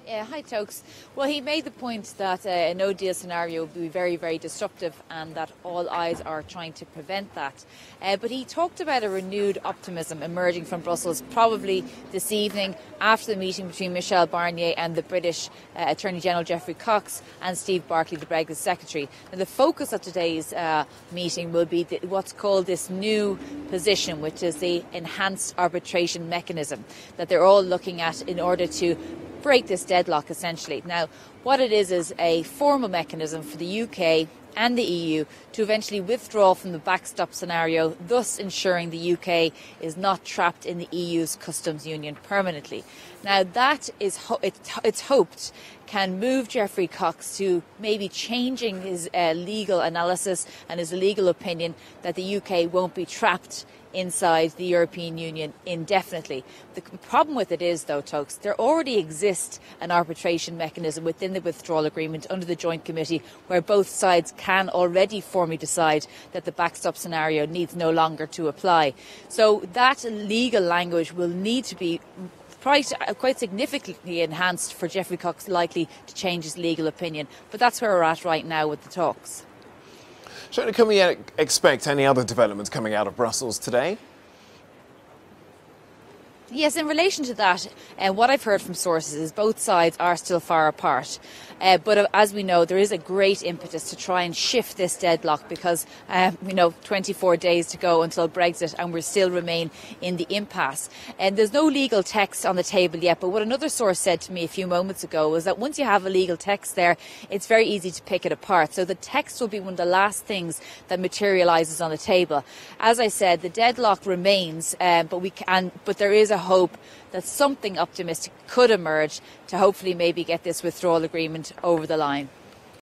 Yeah, hi Tokes. Well, he made the point that a no-deal scenario would be very, very disruptive and that all eyes are trying to prevent that. But he talked about a renewed optimism emerging from Brussels, probably this evening after the meeting between Michel Barnier and the British Attorney General Geoffrey Cox and Steve Barclay, the Brexit Secretary. And the focus of today's meeting will be what's called this new position, which is the enhanced arbitration mechanism that they're all looking at in order to break this deadlock, essentially. Now, what it is a formal mechanism for the UK and the EU to eventually withdraw from the backstop scenario, thus ensuring the UK is not trapped in the EU's customs union permanently. Now, that is it's hoped can move Geoffrey Cox to maybe changing his legal analysis and his legal opinion that the UK won't be trapped inside the European Union indefinitely. The problem with it is, though, Tokes, there already exists an arbitration mechanism within the withdrawal agreement under the Joint Committee where both sides can already formally decide that the backstop scenario needs no longer to apply. So that legal language will need to be quite significantly enhanced for Geoffrey Cox likely to change his legal opinion. But that's where we're at right now with the talks. Shona, can we expect any other developments coming out of Brussels today? Yes, in relation to that, what I've heard from sources is both sides are still far apart. But as we know, there is a great impetus to try and shift this deadlock because, 24 days to go until Brexit and we still remain in the impasse. And there's no legal text on the table yet, but what another source said to me a few moments ago was that once you have a legal text there, it's very easy to pick it apart. So the text will be one of the last things that materialises on the table. As I said, the deadlock remains, but there is a hope that something optimistic could emerge to hopefully maybe get this withdrawal agreement over the line.